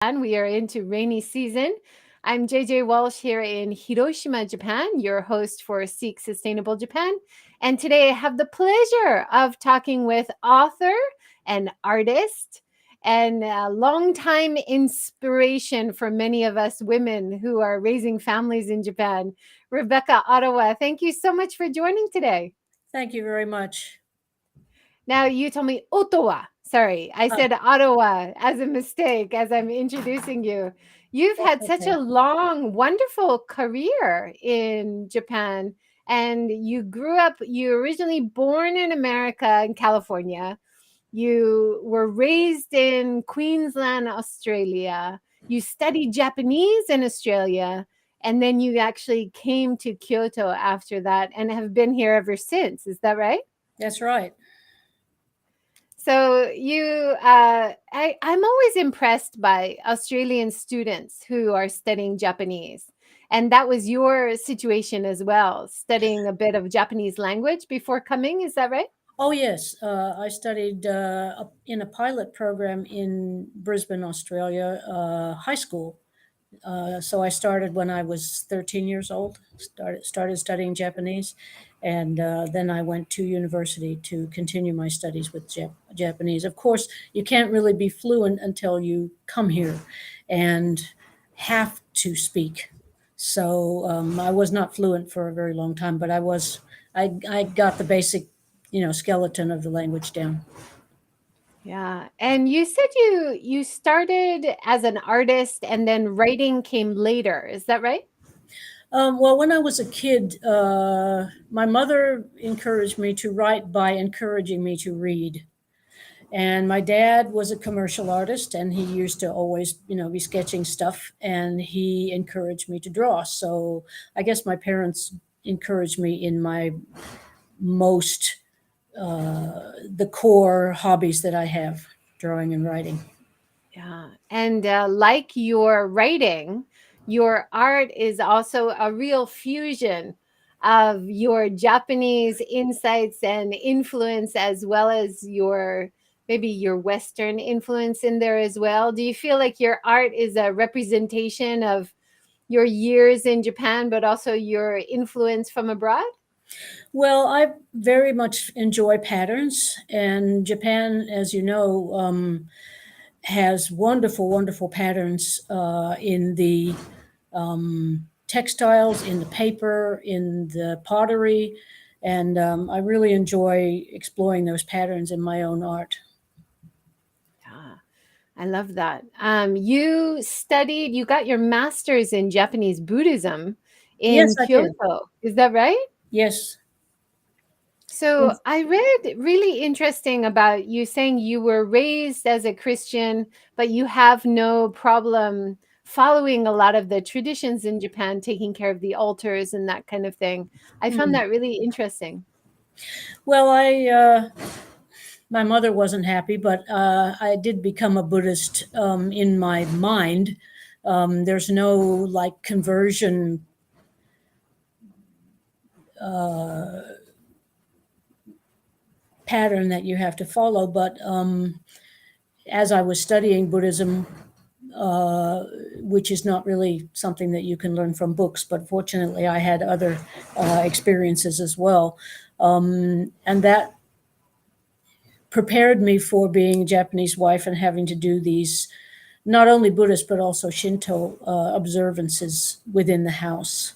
And we are into rainy season. I'm JJWalsh here in Hiroshima, Japan, your host for Seek Sustainable Japan. And today I have the pleasure of talking with author and artist and a longtime inspiration for many of us women who are raising families in Japan, Rebecca Otowa. Thank you so much for joining today. Thank you very much. Now you told me Otowa. Sorry, I Oh, said Ottawa as a mistake as I'm introducing you. You've that's had such okay. a long, wonderful career in Japan, and you originally born in America in California. You were raised in Queensland, Australia. You studied Japanese in Australia, and then you actually came to Kyoto after that and have been here ever since. Is that right? That's right. So I'm always impressed by Australian students who are studying Japanese. And that was your situation as well, studying a bit of Japanese language before coming. Is that right? Oh, yes. I studied in a pilot program in Brisbane, Australia, high school. So I started when I was 13 years old. Started studying Japanese, and then I went to university to continue my studies with Japanese. Of course, you can't really be fluent until you come here, and have to speak. So I was not fluent for a very long time, but I was. I got the basic, skeleton of the language down. Yeah. And you said you started as an artist and then writing came later. Is that right? Well, when I was a kid, my mother encouraged me to write by encouraging me to read. And my dad was a commercial artist, and he used to always, be sketching stuff, and he encouraged me to draw. So I guess my parents encouraged me in my most, the core hobbies that I have, drawing and writing. Yeah. And like your writing, your art is also a real fusion of your Japanese insights and influence, as well as your maybe your Western influence in there as well. Do you feel like your art is a representation of your years in Japan, but also your influence from abroad? Well, I very much enjoy patterns, and Japan, as you know, has wonderful, wonderful patterns in the textiles, in the paper, in the pottery, and I really enjoy exploring those patterns in my own art. Yeah. I love that. You got your master's in Japanese Buddhism Yes, in I did. Kyoto. Is that right? Yes. So I read really interesting about you saying you were raised as a Christian, but you have no problem following a lot of the traditions in Japan, taking care of the altars and that kind of thing. I found Hmm. that really interesting. Well, my mother wasn't happy, but I did become a Buddhist in my mind. There's no like conversion pattern that you have to follow, but as I was studying Buddhism, uh, which is not really something that you can learn from books, but fortunately, I had other experiences as well. And that prepared me for being a Japanese wife and having to do these not only Buddhist but also Shinto observances within the house.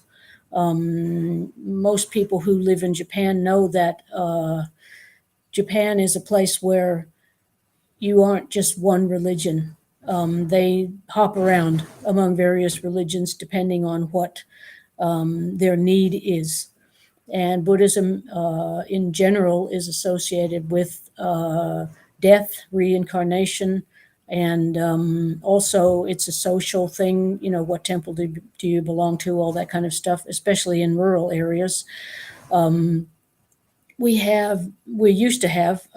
Most people who live in Japan know that Japan is a place where you aren't just one religion. They hop around among various religions depending on what their need is. And Buddhism in general is associated with death, reincarnation, and also it's a social thing. What temple do you belong to? All that kind of stuff, especially in rural areas. We used to have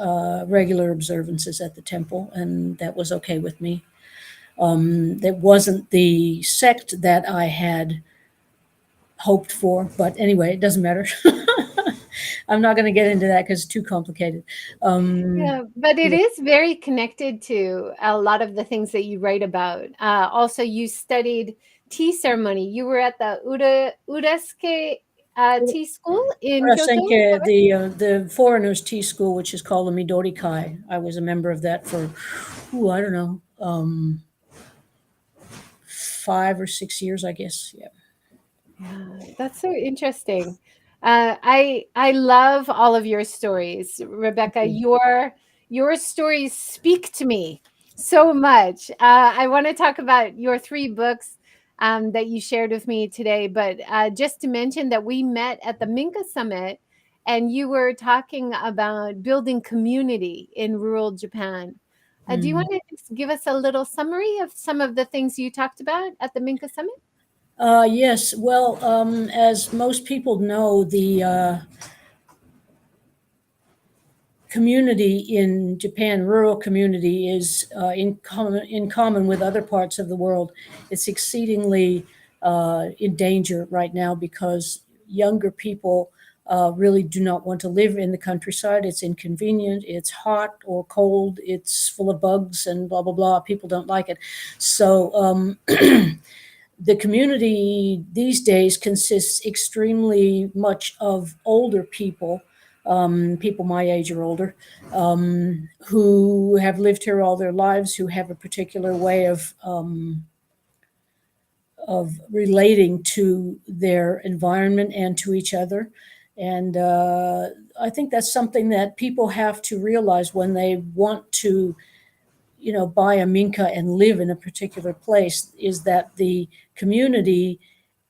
regular observances at the temple, and that was okay with me. That wasn't the sect that I had hoped for, but anyway, it doesn't matter. I'm not going to get into that because it's too complicated. Yeah, but it Yeah. is very connected to a lot of the things that you write about. Also, you studied tea ceremony. You were at the Uraske tea school in Kyoto. Is that Urasenke, right? the foreigners' tea school, which is called the Midori Kai. I was a member of that for, I don't know, 5 or 6 years, I guess. Yeah. Yeah, that's so interesting. I love all of your stories, Rebecca. Your stories speak to me so much. I want to talk about your three books that you shared with me today, but just to mention that we met at the Minka Summit, and you were talking about building community in rural Japan. Do you Mm. want to just give us a little summary of some of the things you talked about at the Minka Summit? Yes. Well, as most people know, the community in Japan, rural community, is in common with other parts of the world. It's exceedingly in danger right now because younger people really do not want to live in the countryside. It's inconvenient. It's hot or cold. It's full of bugs and blah blah blah. People don't like it. So the community these days consists extremely much of older people, people my age or older, who have lived here all their lives, who have a particular way of relating to their environment and to each other. And I think that's something that people have to realize when they want to, buy a minka and live in a particular place, is that the community,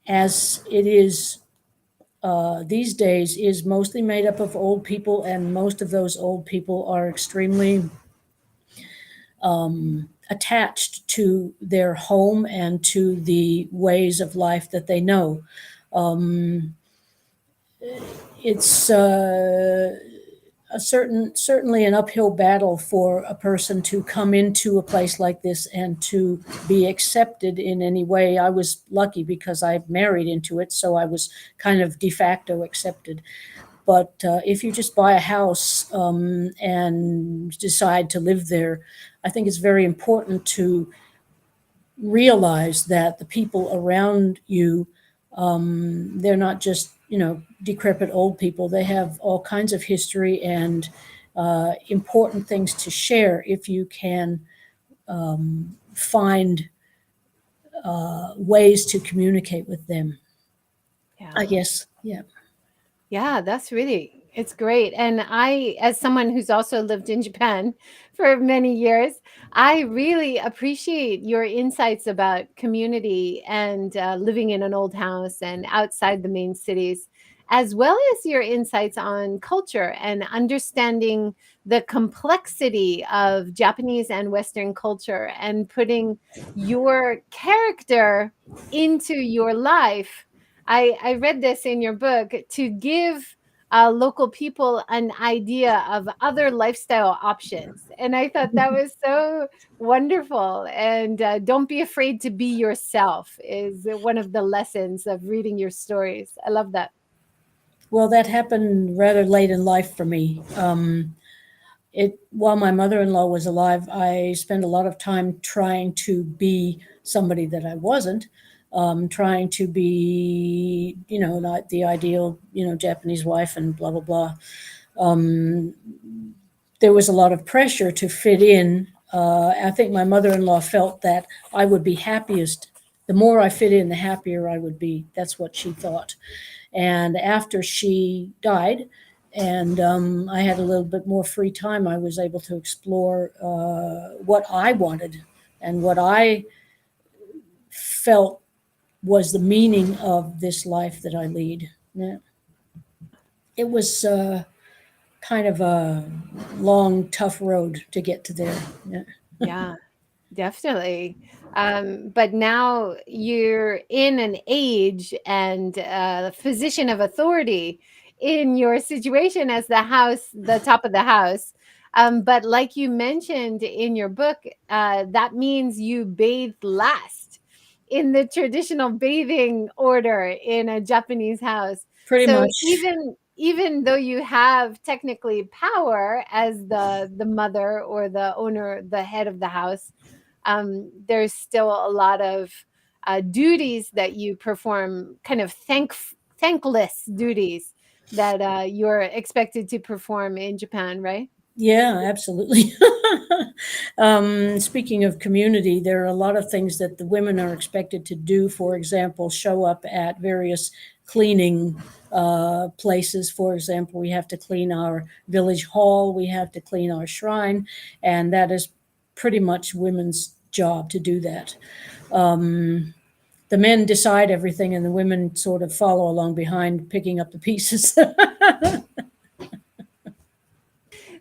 as it is these days, is mostly made up of old people, and most of those old people are extremely attached to their home and to the ways of life that they know. Um, it's certainly an uphill battle for a person to come into a place like this and to be accepted in any way. I was lucky because I married into it, so I was kind of de facto accepted. But if you just buy a house and decide to live there, I think it's very important to realize that the people around you, they're not just, decrepit old people. They have all kinds of history and important things to share if you can find ways to communicate with them. Yeah. I guess, yeah. Yeah, that's really it's great. And I, as someone who's also lived in Japan for many years, I really appreciate your insights about community and living in an old house and outside the main cities, as well as your insights on culture and understanding the complexity of Japanese and Western culture and putting your character into your life. I read this in your book to give local people an idea of other lifestyle options. And I thought that was so wonderful. And don't be afraid to be yourself, is one of the lessons of reading your stories. I love that. Well, that happened rather late in life for me. While my mother-in-law was alive, I spent a lot of time trying to be somebody that I wasn't, trying to be, not the ideal, Japanese wife and blah blah blah. Um, there was a lot of pressure to fit in. I think my mother-in-law felt that I would be happiest. The more I fit in, the happier I would be. That's what she thought. And after she died, and I had a little bit more free time, I was able to explore what I wanted and what I felt was the meaning of this life that I lead. Yeah. It was kind of a long, tough road to get to there. Yeah. Yeah. Definitely. But now you're in an age and a position of authority in your situation as the top of the house. But like you mentioned in your book, that means you bathe last in the traditional bathing order in a Japanese house. Pretty So much. even though you have technically power as the mother or the owner, the head of the house, there's still a lot of duties that you perform, kind of thankless duties that you're expected to perform in Japan, right? Yeah, absolutely. Speaking of community, there are a lot of things that the women are expected to do. For example, show up at various cleaning places. For example, we have to clean our village hall, we have to clean our shrine, and that is pretty much women's job to do that. The men decide everything, and the women sort of follow along behind, picking up the pieces.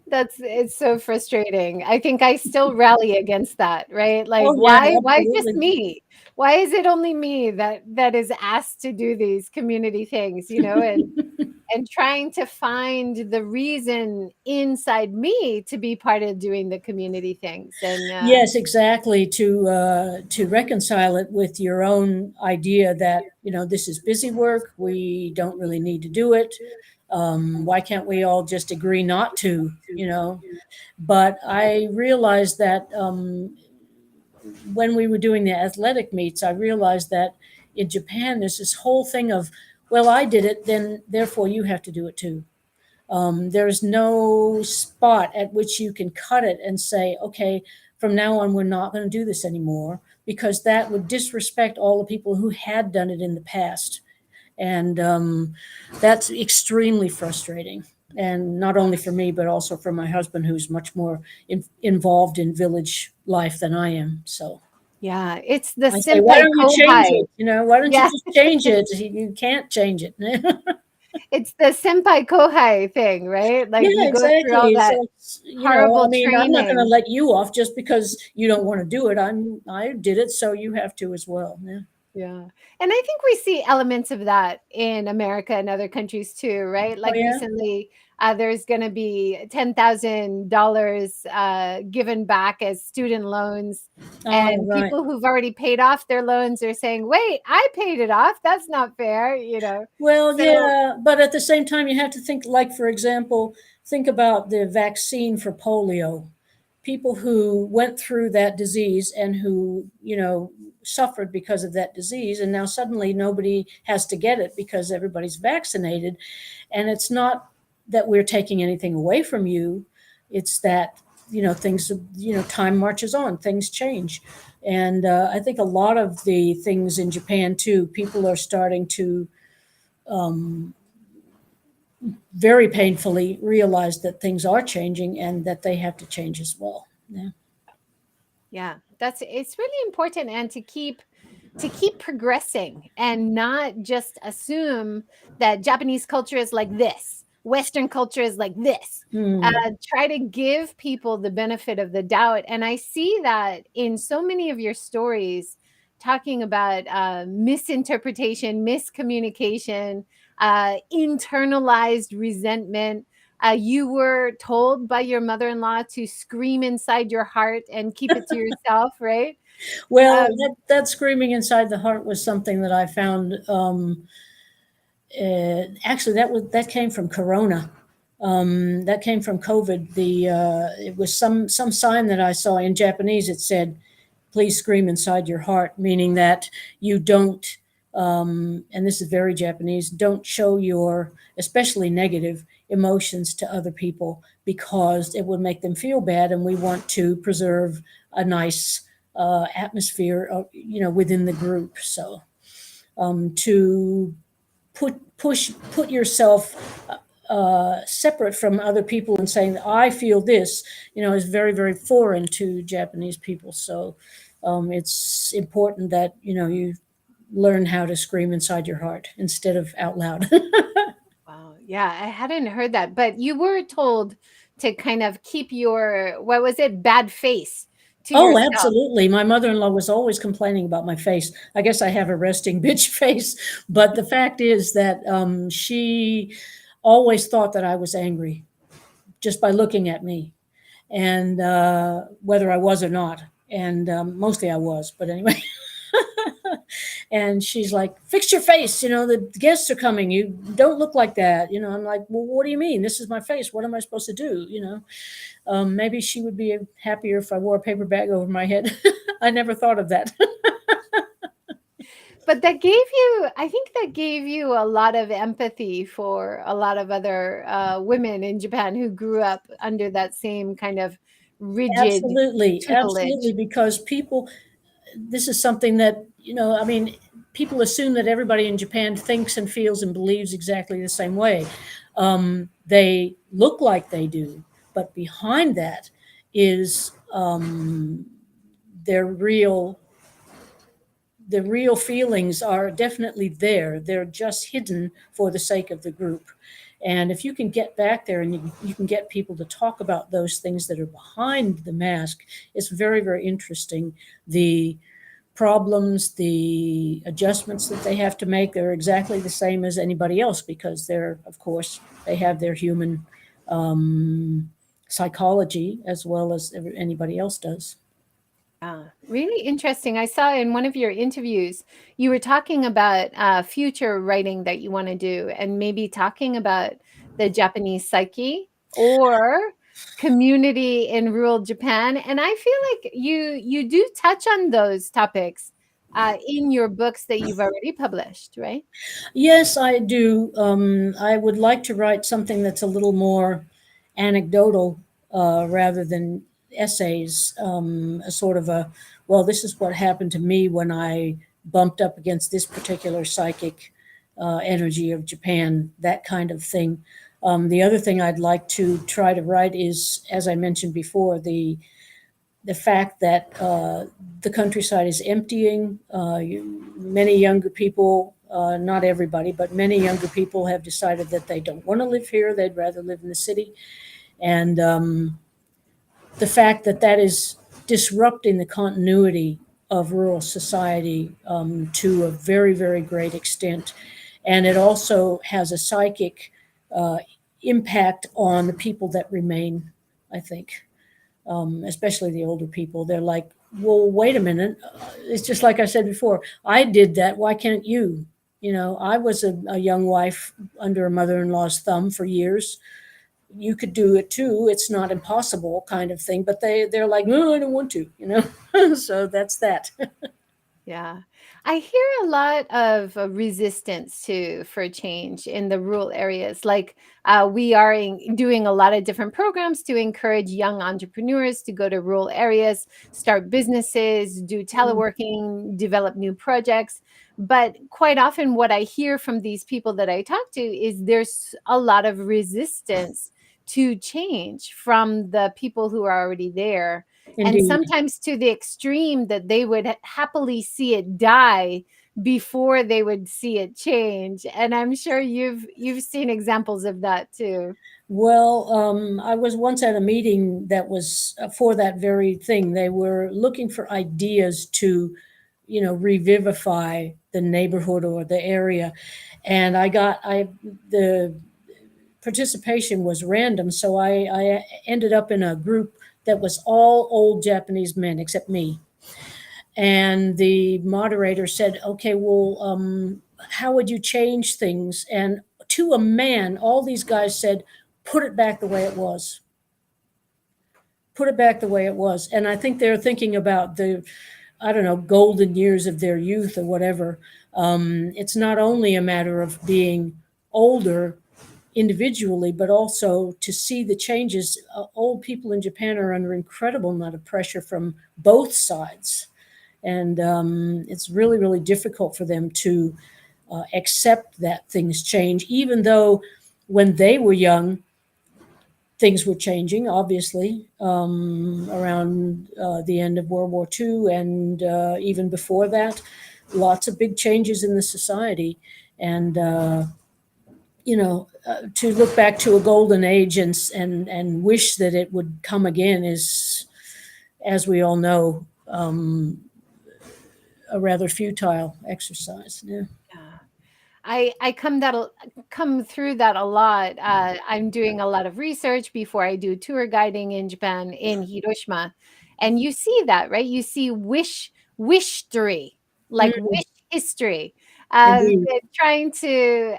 That's it's so frustrating. I think I still rally against that, right? Like, Oh yeah, why just absolutely. me? Why is it only me that is asked to do these community things, you know? And trying to find the reason inside me to be part of doing the community things. And Yes, exactly. To reconcile it with your own idea that this is busy work. We don't really need to do it. Why can't we all just agree not to? But I realized that when we were doing the athletic meets, I realized that in Japan there's this whole thing of, well, I did it, then therefore you have to do it too. There's no spot at which you can cut it and say, okay, from now on, we're not going to do this anymore, because that would disrespect all the people who had done it in the past. And that's extremely frustrating. And not only for me, but also for my husband, who's much more involved in village life than I am. So yeah, it's the I say, why senpai don't you change kohai. it? Why don't you Yeah, just change it? You can't change it. it's the senpai kohai thing, right? Like Yeah, you go through all exactly. that So it's, I horrible mean, I'm not going to training. let you off just because you don't want to do it. I did it, so you have to as well. Yeah. Yeah. And I think we see elements of that in America and other countries too, right? Oh Like yeah. recently, there's going to be $10,000 given back as student loans. Oh And right. people who've already paid off their loans are saying, wait, I paid it off. That's not fair, you know? Well, So, yeah, but at the same time, you have to think, like, for example, think about the vaccine for polio. People who went through that disease and who, suffered because of that disease, and now suddenly nobody has to get it because everybody's vaccinated. And it's not that we're taking anything away from you, it's that, things, time marches on, things change. And I think a lot of the things in Japan, too, people are starting to very painfully realize that things are changing and that they have to change as well. Yeah. yeah, that's it's really important, and to keep progressing and not just assume that Japanese culture is like this, Western culture is like this. Hmm. Try to give people the benefit of the doubt. And I see that in so many of your stories, talking about misinterpretation, miscommunication, internalized resentment. You were told by your mother in law to scream inside your heart and keep it to yourself, right? Well, Um, that screaming inside the heart was something that I found. Actually, that came from Corona. That came from COVID. It was some sign that I saw in Japanese. It said, "Please scream inside your heart," meaning that you don't. And this is very Japanese. Don't show your, especially negative emotions, to other people, because it would make them feel bad, and we want to preserve a nice atmosphere, within the group. So to put yourself separate from other people and saying I feel this, is very very foreign to Japanese people. So it's important that you learn how to scream inside your heart instead of out loud. Wow. Yeah, I hadn't heard that, but you were told to kind of keep your, what was it, bad face to Oh, yourself. absolutely. My mother-in-law was always complaining about my face. I guess I have a resting bitch face, but the fact is that she always thought that I was angry just by looking at me, and whether I was or not. And mostly I was, but anyway. And she's like, fix your face, the guests are coming, you don't look like that. I'm like, well, what do you mean? This is my face, what am I supposed to do? Maybe she would be happier if I wore a paper bag over my head. I never thought of that. But that gave you, I think that gave you a lot of empathy for a lot of other women in Japan who grew up under that same kind of rigid Absolutely, absolutely, tutelage. because people, this is something that, I mean, people assume that everybody in Japan thinks and feels and believes exactly the same way. They look like they do, but behind that is their real the real feelings are definitely there. They're just hidden for the sake of the group. And if you can get back there and you can get people to talk about those things that are behind the mask, it's very, very interesting. The problems, the adjustments that they have to make are exactly the same as anybody else because they're, of course, they have their human psychology as well as anybody else does. Really interesting. I saw in one of your interviews, you were talking about future writing that you want to do, and maybe talking about the Japanese psyche or community in rural Japan. And I feel like you do touch on those topics in your books that you've already published, right? Yes, I do. I would like to write something that's a little more anecdotal rather than essays. A sort of a, well, this is what happened to me when I bumped up against this particular psychic energy of Japan, that kind of thing. The other thing I'd like to try to write is, as I mentioned before, the fact that the countryside is emptying. Many younger people, not everybody, but many younger people have decided that they don't want to live here. They'd rather live in the city. And the fact that that is disrupting the continuity of rural society to a very, very great extent. And it also has a psychic uh, impact on the people that remain, I think, especially the older people. They're like, well, wait a minute. It's just like I said before. I did that. Why can't you? I was a young wife under a mother in law's thumb for years. You could do it too. It's not impossible, kind of thing. But they're like, no, I don't want to. So that's that. Yeah. I hear a lot of resistance to for change in the rural areas. Like we are doing a lot of different programs to encourage young entrepreneurs to go to rural areas, start businesses, do teleworking, develop new projects. But quite often, what I hear from these people that I talk to is there's a lot of resistance to change from the people who are already there, and Indeed. sometimes to the extreme that they would happily see it die before they would see it change. And I'm sure you've seen examples of that too. Well, I was once at a meeting that was for that very thing. They were looking for ideas to, revivify the neighborhood or the area. And the participation was random. So I ended up in a group that was all old Japanese men except me. And the moderator said, okay, well, how would you change things? And to a man, all these guys said, put it back the way it was. Put it back the way it was. And I think they're thinking about the, I don't know, golden years of their youth or whatever. It's not only a matter of being older individually, but also to see the changes. Old people in Japan are under incredible amount of pressure from both sides. And it's really, really difficult for them to accept that things change, even though when they were young, things were changing, obviously, around the end of World War II and even before that. Lots of big changes in the society. And, to look back to a golden age and wish that it would come again is, as we all know, a rather futile exercise. Yeah. Yeah. I come through that a lot. I'm doing a lot of research before I do tour guiding in Japan, in Hiroshima, and you see that, right? You see wishtory, like Mm, wish history, Indeed. trying to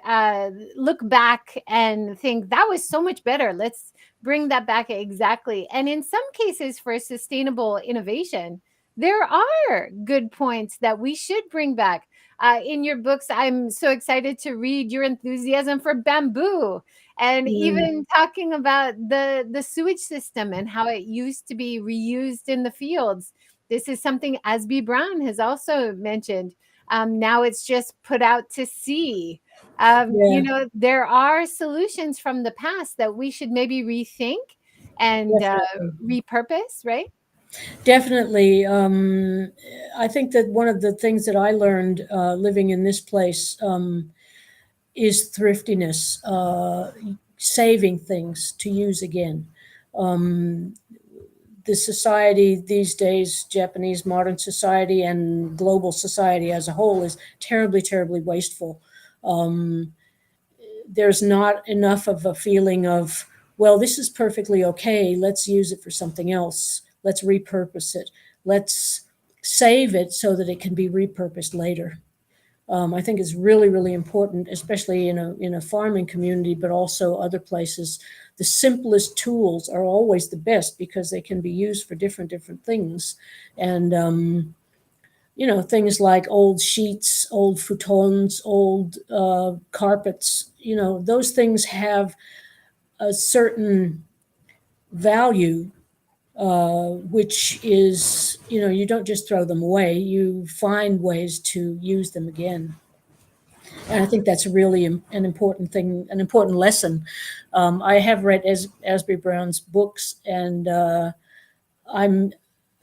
look back and think that was so much better. Let's bring that back exactly. And in some cases, for sustainable innovation, there are good points that we should bring back. In your books, I'm so excited to read your enthusiasm for bamboo, and Mm, even talking about the sewage system and how it used to be reused in the fields. This is something Asby Brown has also mentioned. Now it's just put out to sea. yeah, There are solutions from the past that we should maybe rethink and definitely. repurpose, right? Definitely. I think that one of the things that I learned living in this place is thriftiness, saving things to use again. Um, the society these days, Japanese modern society and global society as a whole, is terribly, terribly wasteful. Um, there's not enough of a feeling of, well, this is perfectly okay. Let's use it for something else. Let's repurpose it. Let's save it so that it can be repurposed later. I think is really, really important, especially in a farming community, but also other places. The simplest tools are always the best because they can be used for different things, and things like old sheets, old futons, old carpets. Those things have a certain value, which is, you don't just throw them away. You find ways to use them again. And I Yeah. think that's really an important thing, an important lesson. I have read Asbury Brown's books, and I'm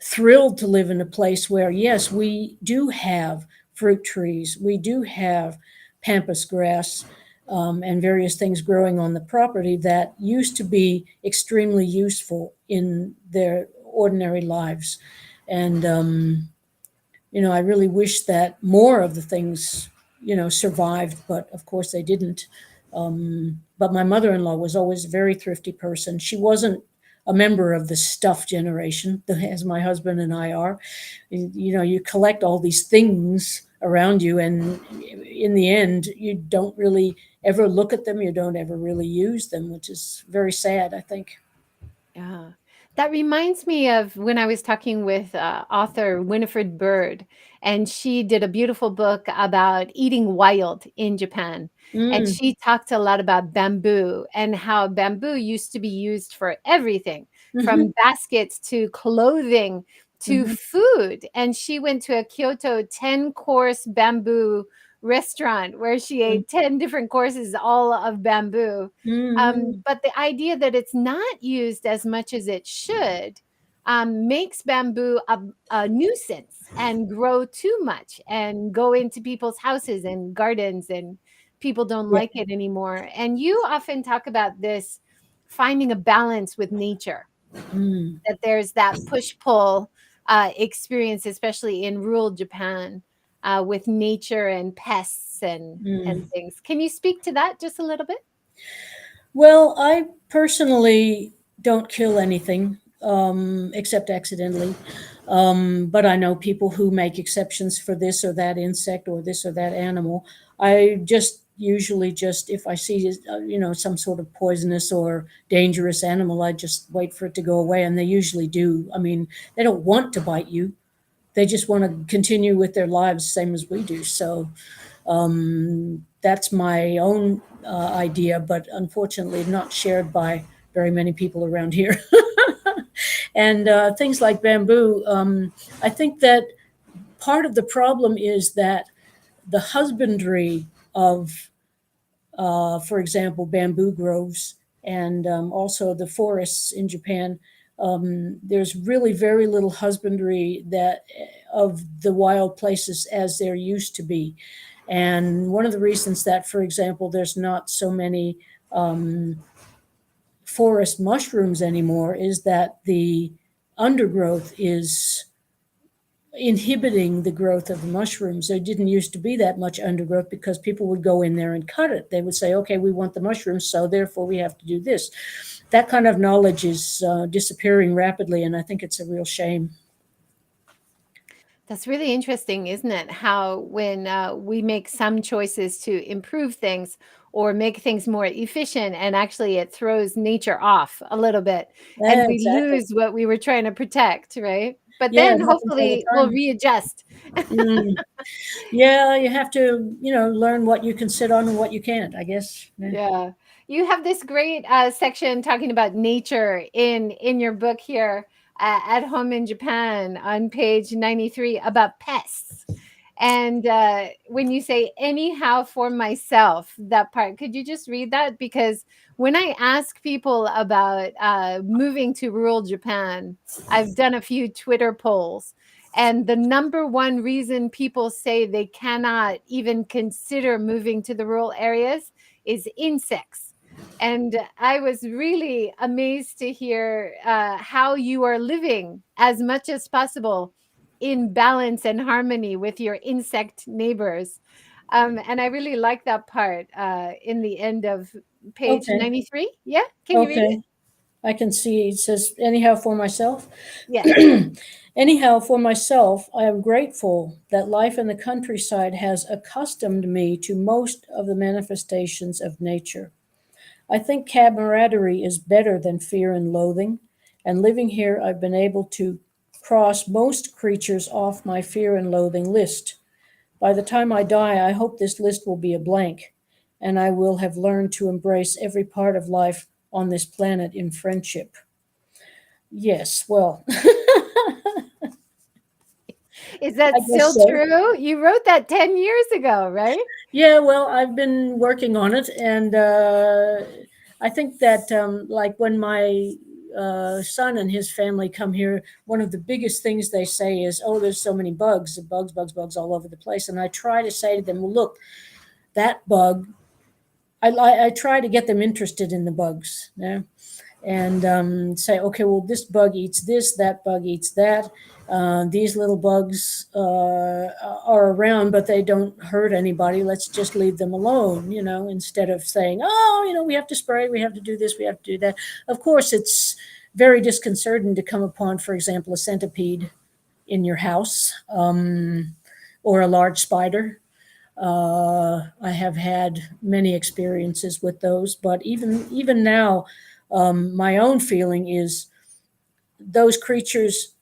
thrilled to live in a place where, yes, we do have fruit trees, we do have pampas grass, and various things growing on the property that used to be extremely useful in their ordinary lives. And I really wish that more of the things, survived, but of course they didn't. But my mother in law was always a very thrifty person. She wasn't a member of the stuff generation, as my husband and I are. You collect all these things around you, and in the end, you don't really ever look at them, you don't ever really use them, which is very sad, I think. Yeah. That reminds me of when I was talking with author Winifred Bird, and she did a beautiful book about eating wild in Japan. And Mm, she talked a lot about bamboo and how bamboo used to be used for everything hmm from baskets to clothing to hmm food. And she went to a Kyoto 10-course bamboo restaurant where she ate 10 different courses, all of bamboo. hmm But the idea that it's not used as much as it should makes bamboo a nuisance and grow too much and go into people's houses and gardens, and people don't Yeah. like it anymore. And you often talk about this finding a balance with nature, Mm. that there's that push pull experience, especially in rural Japan, with nature and pests and Mm. things. Can you speak to that just a little bit? Well, I personally don't kill anything except accidentally. But I know people who make exceptions for this or that insect or this or that animal. I just usually just, if I see some sort of poisonous or dangerous animal, I just wait for it to go away, and they usually do. I mean, they don't want to bite you; they just want to continue with their lives, same as we do. So that's my own idea, but unfortunately not shared by very many people around here. And things like bamboo, I think that part of the problem is that the husbandry of, for example, bamboo groves and also the forests in Japan, there's really very little husbandry that of the wild places as there used to be. And one of the reasons that, for example, there's not so many forest mushrooms anymore is that the undergrowth is inhibiting the growth of the mushrooms. There didn't used to be that much undergrowth because people would go in there and cut it. They would say, okay, we want the mushrooms, so therefore we have to do this. That kind of knowledge is disappearing rapidly, and I think it's a real shame. That's really interesting, isn't it? How when we make some choices to improve things or make things more efficient, and actually it throws nature off a little bit, and Yeah, we exactly. lose what we were trying to protect, right? But Yeah, then it happens all hopefully the we'll time. readjust. Mm. Yeah, you have to, learn what you can sit on and what you can't, I guess. Yeah. Yeah. You have this great section talking about nature in your book here, at home in Japan, on page 93, about pests. And when you say anyhow for myself, that part, could you just read that? Because when I ask people about moving to rural Japan, I've done a few Twitter polls. And the number one reason people say they cannot even consider moving to the rural areas is insects. And I was really amazed to hear how you are living as much as possible in balance and harmony with your insect neighbors. And I really like that part in the end of page Okay. 93. Yeah, can you read it? Okay. I can see it says, anyhow, for myself. Yes. Anyhow, for myself, I am grateful that life in the countryside has accustomed me to most of the manifestations of nature. I think camaraderie is better than fear and loathing, and living here, I've been able to cross most creatures off my fear and loathing list. By the time I die, I hope this list will be a blank, and I will have learned to embrace every part of life on this planet in friendship. Yes, well, Is I that guess still so. true? You wrote that 10 years ago, right? Yeah, well, I've been working on it, and I think that, like, when my son and his family come here, one of the biggest things they say is, "Oh, there's so many bugs, bugs, bugs, bugs all over the place." And I try to say to them, "Well, look, that bug." I try to get them interested in the bugs. Yeah, and say, okay, well, this bug eats this, that bug eats that. These little bugs are around, but they don't hurt anybody. Let's just leave them alone, instead of saying, oh, we have to spray, we have to do this, we have to do that. Of course, it's very disconcerting to come upon, for example, a centipede in your house, or a large spider. I have had many experiences with those, but even now, my own feeling is those creatures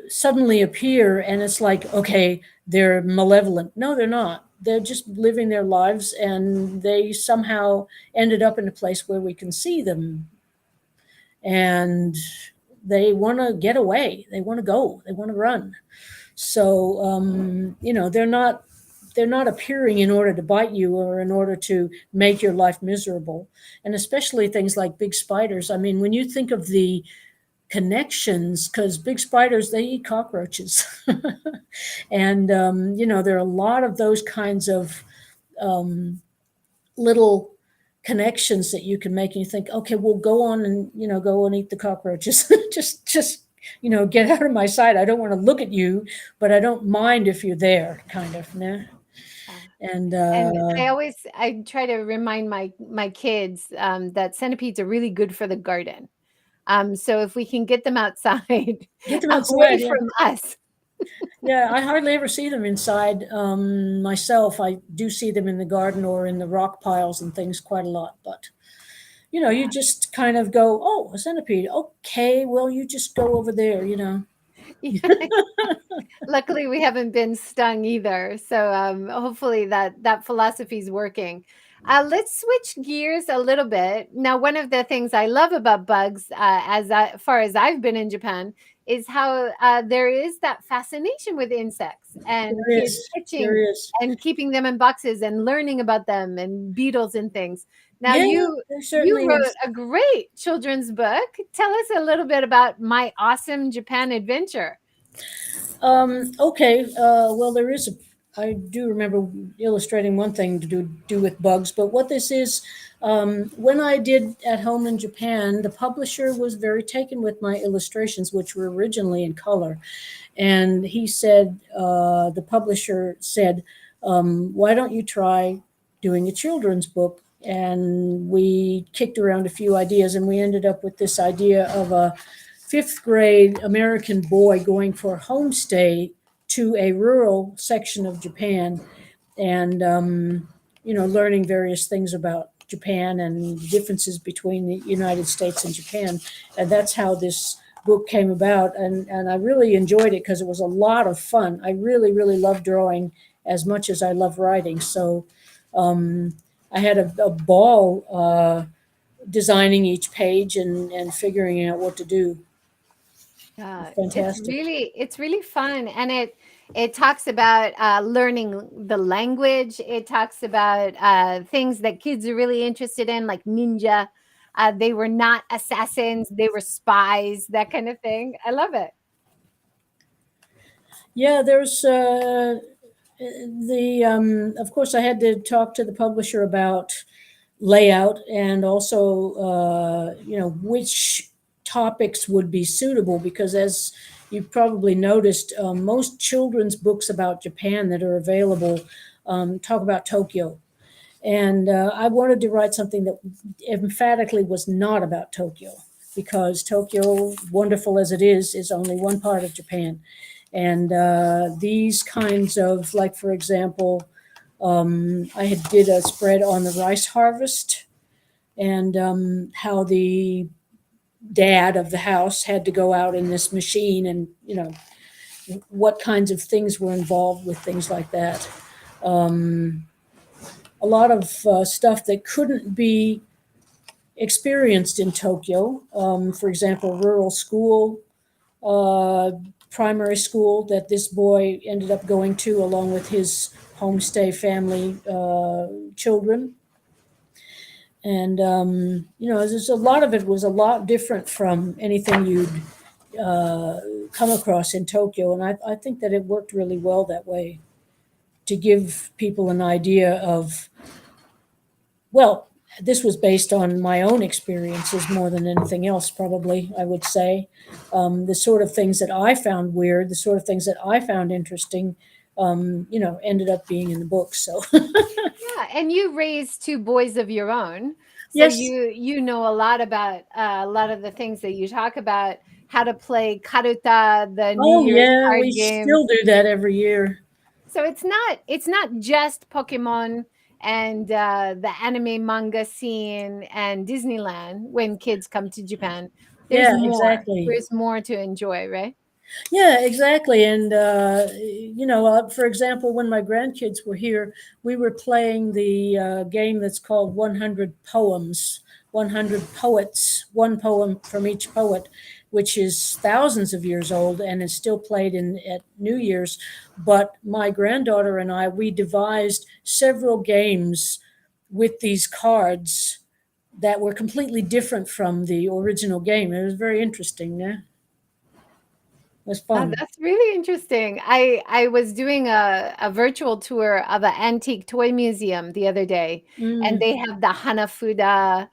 suddenly appear, and it's like, okay, they're malevolent. No, they're not. They're just living their lives, and they somehow ended up in a place where we can see them, and they want to get away. They want to go. They want to run. So, they're not appearing in order to bite you or in order to make your life miserable. And especially things like big spiders. I mean, when you think of the connections, because big spiders, they eat cockroaches. And, there are a lot of those kinds of little connections that you can make, and you think, okay, well, go on and go and eat the cockroaches. just get out of my sight. I don't want to look at you, but I don't mind if you're there, kind of. Nah. Yeah. And And I try to remind my kids that centipedes are really good for the garden. So if we can get them outside, get them away outside. Yeah, from us. yeah. I hardly ever see them inside, myself. I do see them in the garden or in the rock piles and things quite a lot, but you Yeah. just kind of go, oh, a centipede. Okay, well, you just go over there. Luckily, we haven't been stung either. So hopefully that philosophy is working. Let's switch gears a little bit. Now, one of the things I love about bugs, far as I've been in Japan, is how there is that fascination with insects and There kids is. There catching is. and keeping them in boxes and learning about them and beetles and things. Now, Yeah, you there you certainly wrote is. a great children's book. Tell us a little bit about My Awesome Japan Adventure. Okay. Well, there is a. I do remember illustrating one thing to do with bugs, but what this is, when I did At Home in Japan, the publisher was very taken with my illustrations, which were originally in color, and he said, the publisher said, "Why don't you try doing a children's book?" And we kicked around a few ideas, and we ended up with this idea of a fifth grade American boy going for a homestay to a rural section of Japan, and learning various things about Japan and differences between the United States and Japan. And that's how this book came about. And I really enjoyed it because it was a lot of fun. I really, really love drawing as much as I love writing. So I had a ball designing each page and figuring out what to do. Fantastic. It's really fun, and it talks about learning the language. It talks about things that kids are really interested in, like ninja. They were not assassins; they were spies. That kind of thing. I love it. Yeah, there's the of course I had to talk to the publisher about layout, and also which topics would be suitable, because as you probably noticed, most children's books about Japan that are available talk about Tokyo. And I wanted to write something that emphatically was not about Tokyo, because Tokyo, wonderful as it is only one part of Japan. And these kinds of, like, for example, I had did a spread on the rice harvest, and how the dad of the house had to go out in this machine, and what kinds of things were involved with things like that. Um, a lot of stuff that couldn't be experienced in Tokyo. For example, rural school, uh, primary school that this boy ended up going to along with his homestay family children. And there's a lot of it was a lot different from anything you'd come across in Tokyo, and I think that it worked really well that way, to give people an idea of, well, this was based on my own experiences more than anything else, probably, I would say. The sort of things that I found weird, the sort of things that I found interesting, ended up being in the book. So, Yeah, and you raised two boys of your own, so yes. you know a lot about a lot of the things that you talk about, how to play karuta, the New Oh, Year's yeah, we card games. still do that every year. So it's not just Pokemon and the anime manga scene and Disneyland when kids come to Japan. There's Yeah, more. exactly. There's more to enjoy, right? Yeah, exactly. And, for example, when my grandkids were here, we were playing the game that's called 100 Poems, 100 Poets, one poem from each poet, which is thousands of years old and is still played at New Year's. But my granddaughter and I, we devised several games with these cards that were completely different from the original game. It was very interesting. Yeah, it was Oh, fun. that's really interesting. I was doing a virtual tour of an antique toy museum the other day, and Mm. they have the Hanafuda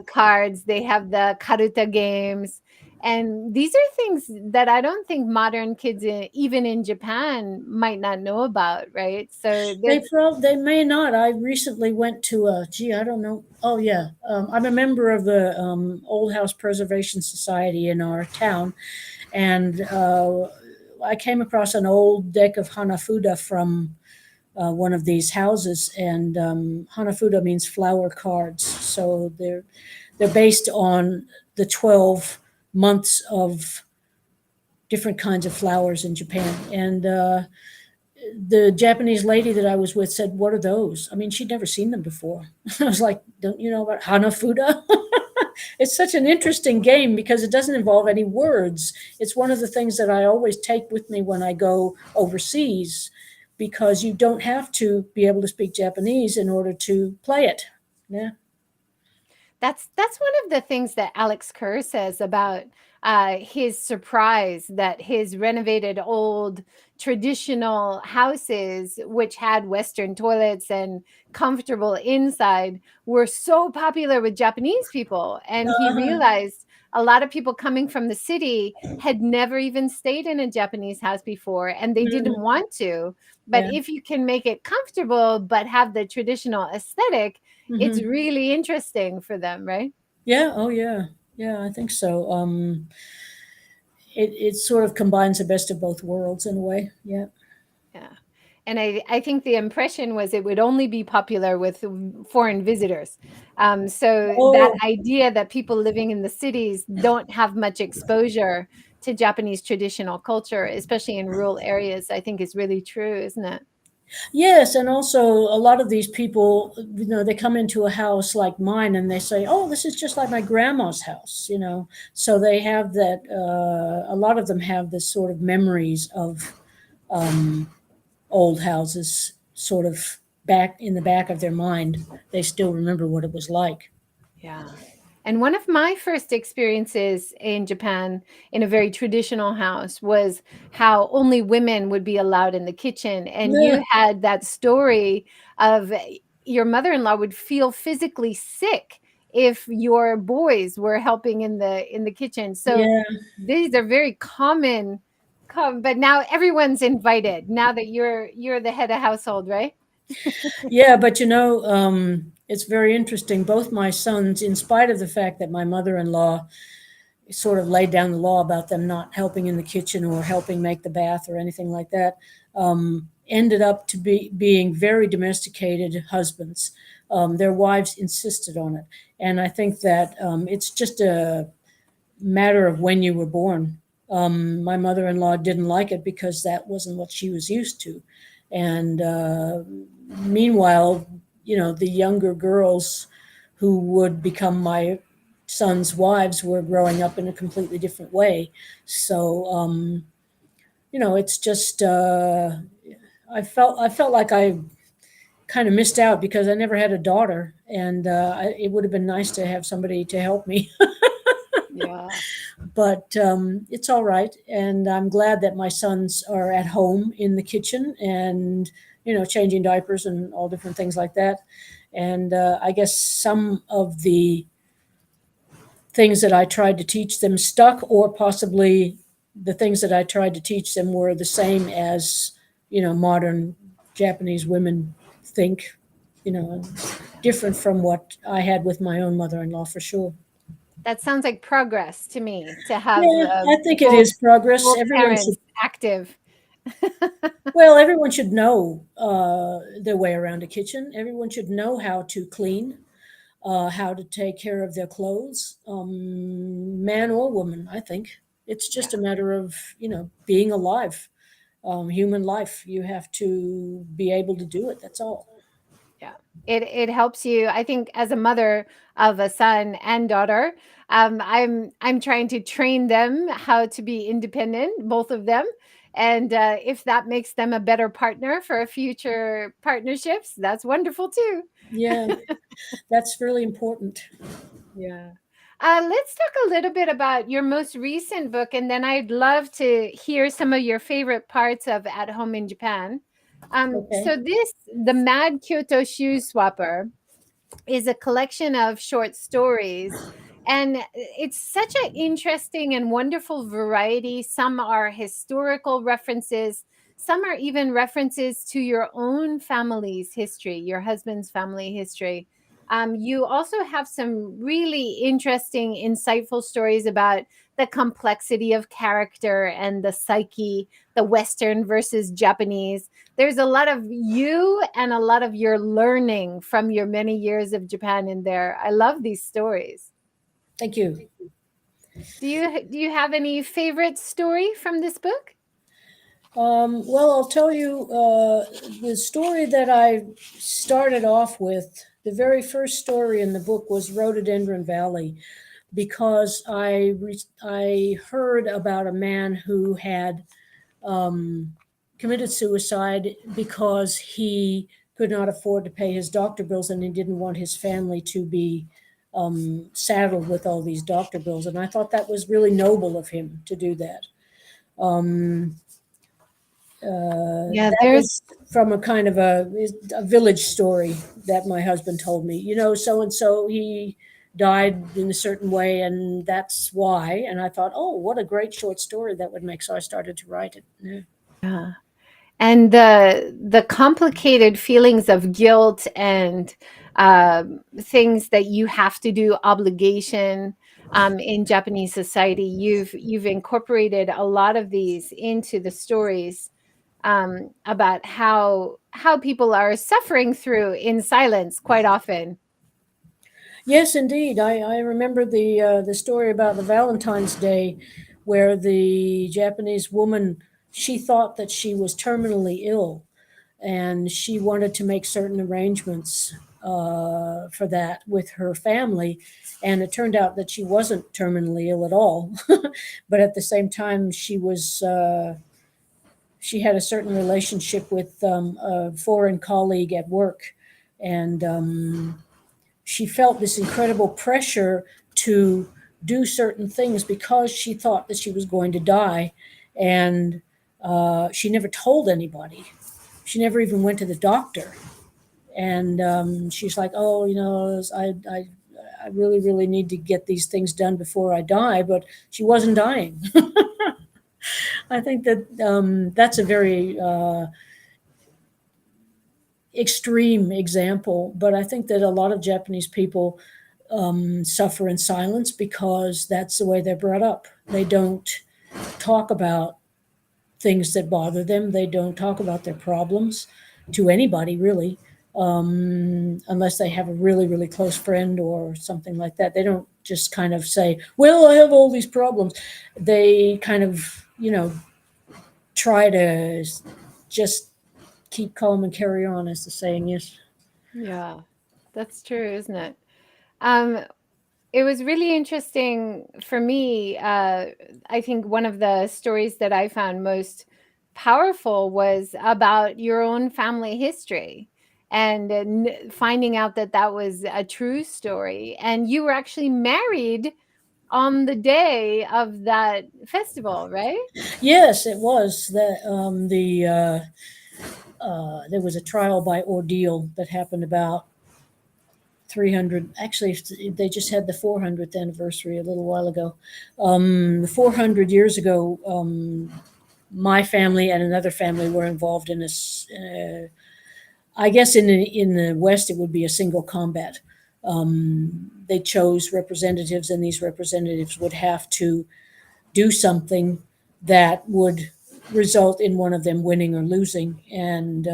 cards, they have the Karuta games, and these are things that I don't think modern kids, even in Japan, might not know about, right? So They may not. I recently went to a, gee, I don't know. Oh, yeah. I'm a member of the Old House Preservation Society in our town, and I came across an old deck of Hanafuda from one of these houses, and Hanafuda means flower cards. So they're based on the 12 months of different kinds of flowers in Japan, and the Japanese lady that I was with said, "What are those?" I mean, she'd never seen them before. I was like, "Don't you know about Hanafuda?" It's such an interesting game because it doesn't involve any words. It's one of the things that I always take with me when I go overseas, because you don't have to be able to speak Japanese in order to play it. Yeah. that's one of the things that Alex Kerr says about his surprise that his renovated old traditional houses, which had Western toilets and comfortable inside, were so popular with Japanese people. And he Uh-huh. realized a lot of people coming from the city had never even stayed in a Japanese house before, and they didn't Mhm. want to. But Yeah. if you can make it comfortable but have the traditional aesthetic, it's Hmm. really interesting for them, right? Yeah. Oh, yeah. Yeah, I think so. It sort of combines the best of both worlds in a way. Yeah. Yeah. And I think the impression was it would only be popular with foreign visitors. So that Oh, idea that people living in the cities don't have much exposure to Japanese traditional culture, especially in rural areas, I think is really true, isn't it? yes, and also a lot of these people, they come into a house like mine and they say, "Oh, this is just like my grandma's house," So they have that. A lot of them have this sort of memories of old houses, sort of back in the back of their mind. They still remember what it was like. Yeah. And one of my first experiences in Japan in a very traditional house was how only women would be allowed in the kitchen. And Yeah, you had that story of your mother in law would feel physically sick if your boys were helping in the kitchen. So yeah, these are very common. But now everyone's invited now that you're the head of household, right? yeah. But it's very interesting. Both my sons, in spite of the fact that my mother-in-law sort of laid down the law about them not helping in the kitchen or helping make the bath or anything like that, ended up to being very domesticated husbands. Their wives insisted on it, and I think that it's just a matter of when you were born. My mother-in-law didn't like it because that wasn't what she was used to, and meanwhile, the younger girls who would become my son's wives were growing up in a completely different way. So it's just I felt like I kind of missed out because I never had a daughter, and it would have been nice to have somebody to help me. Yeah. But it's all right, and I'm glad that my sons are at home in the kitchen and changing diapers and all different things like that. And I guess some of the things that I tried to teach them stuck, or possibly the things that I tried to teach them were the same as modern Japanese women think, different from what I had with my own mother-in-law for sure. That sounds like progress to me to have Yeah, I think it both is progress. both Everyone should parents active. Well, everyone should know their way around a kitchen. Everyone should know how to clean, how to take care of their clothes, man or woman, I think. It's Yeah, just a matter of, being alive, human life. You have to be able to do it. That's all. yeah. It helps you. I think as a mother of a son and daughter, I'm trying to train them how to be independent, both of them. And if that makes them a better partner for future partnerships, that's wonderful too. Yeah, that's really important. Yeah. Let's talk a little bit about your most recent book, and then I'd love to hear some of your favorite parts of At Home in Japan. Okay. So this, The Mad Kyoto Shoe Swapper, is a collection of short stories. And it's such an interesting and wonderful variety. Some are historical references, some are even references to your own family's history, your husband's family history. You also have some really interesting, insightful stories about the complexity of character and the psyche, the Western versus Japanese. There's a lot of you and a lot of your learning from your many years of Japan in there. I love these stories. Thank you. Do you have any favorite story from this book? Well, I'll tell you the story that I started off with. The very first story in the book was Rhododendron Valley, because I heard about a man who had committed suicide because he could not afford to pay his doctor bills, and he didn't want his family to be saddled with all these doctor bills. And I thought that was really noble of him to do that. Um, Yeah, that there's was from a kind of a village story that my husband told me. So and so, he died in a certain way, and that's why. And I thought, oh, what a great short story that would make. So I started to write it. Yeah. yeah. And the complicated feelings of guilt and things that you have to do, obligation in Japanese society. You've incorporated a lot of these into the stories. about how people are suffering through in silence quite often. Yes, indeed. I remember the story about the Valentine's Day, where the Japanese woman, she thought that she was terminally ill, and she wanted to make certain arrangements for that with her family, and it turned out that she wasn't terminally ill at all, but at the same time she had a certain relationship with a foreign colleague at work, and she felt this incredible pressure to do certain things because she thought that she was going to die, and she never told anybody. She never even went to the doctor, and she's like, "Oh, I really, really need to get these things done before I die," but she wasn't dying. I think that that's a very extreme example, but I think that a lot of Japanese people suffer in silence because that's the way they're brought up. They don't talk about things that bother them. They don't talk about their problems to anybody, really, unless they have a really, really close friend or something like that. They don't just kind of say, "Well, I have all these problems." They kind of, try to just keep calm and carry on, as the saying is. Yeah, that's true, isn't it? Um, it was really interesting for me. I think one of the stories that I found most powerful was about your own family history and finding out that that was a true story. And you were actually married on the day of that festival, right? Yes, it was that there was a trial by ordeal that happened about 300. Actually, they just had the 400th anniversary a little while ago. 400 years ago, my family and another family were involved in this. I guess in the West, it would be a single combat. They chose representatives, and these representatives would have to do something that would result in one of them winning or losing, and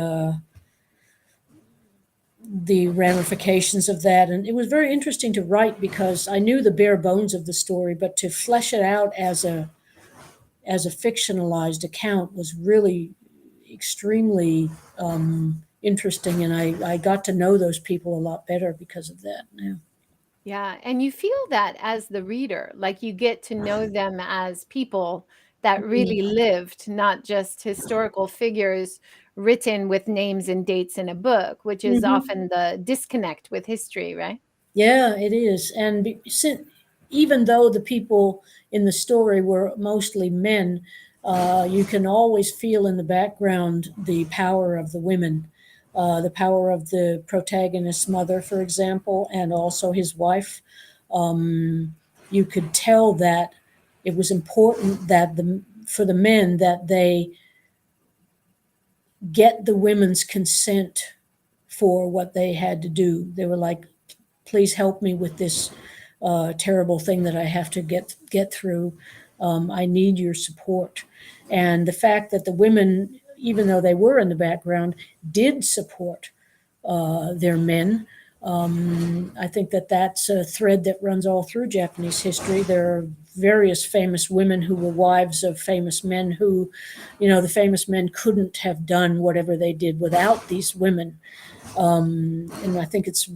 the ramifications of that. And it was very interesting to write because I knew the bare bones of the story, but to flesh it out as a fictionalized account was really extremely interesting, and I got to know those people a lot better because of that. Yeah. Yeah, and you feel that as the reader, like you get to know them as people that really lived, not just historical figures written with names and dates in a book, which is Mm-hmm. often the disconnect with history, right? Yeah, it is. And even though the people in the story were mostly men, you can always feel in the background the power of the women, the power of the protagonist's mother, for example, and also his wife. You could tell that it was important that for the men that they get the women's consent for what they had to do. They were like, please help me with this terrible thing that I have to get through. I need your support. And the fact that the women, even though they were in the background, did support their men. I think that that's a thread that runs all through Japanese history. There are various famous women who were wives of famous men who, the famous men couldn't have done whatever they did without these women. And I think it's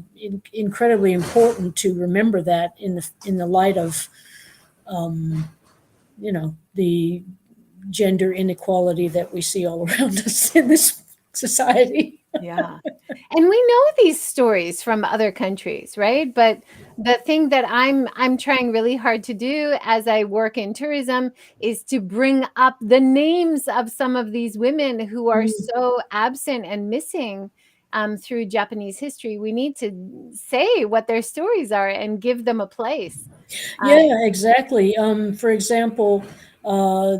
incredibly important to remember that in the light of the gender inequality that we see all around us in this society. Yeah. And we know these stories from other countries, right? But the thing that I'm trying really hard to do as I work in tourism is to bring up the names of some of these women who are so absent and missing through Japanese history. We need to say what their stories are and give them a place. Uh, Yeah, exactly. For example,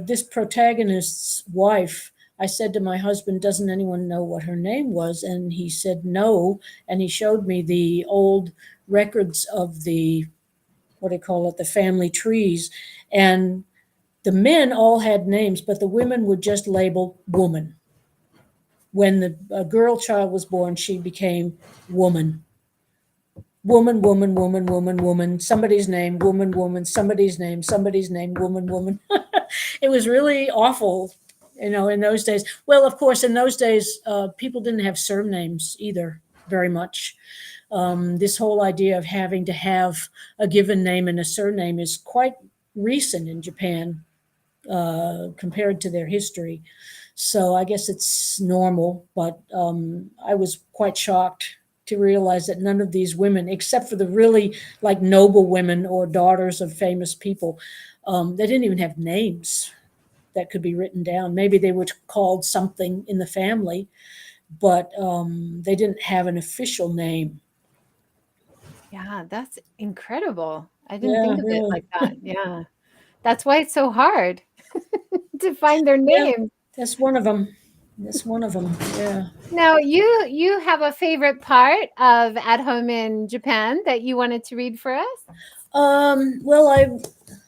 this protagonist's wife, I said to my husband, doesn't anyone know what her name was? And he said no. And he showed me the old records of what do you call it, the family trees. And the men all had names, but the women were just labeled woman. When a girl child was born, she became woman. Woman, woman, woman, woman, woman, somebody's name, woman, woman, somebody's name, woman, woman. It was really awful, in those days. Well, of course, in those days, people didn't have surnames either very much. This whole idea of having to have a given name and a surname is quite recent in Japan compared to their history. So I guess it's normal, but I was quite shocked to realize that none of these women, except for the really like noble women or daughters of famous people, they didn't even have names that could be written down. Maybe they were called something in the family, but they didn't have an official name. Yeah, that's incredible. I didn't Yeah, think of it really. like that. Yeah. That's why it's so hard to find their Yeah, names. that's one of them. That's one of them. Yeah. Now, you have a favorite part of At Home in Japan that you wanted to read for us? Well, I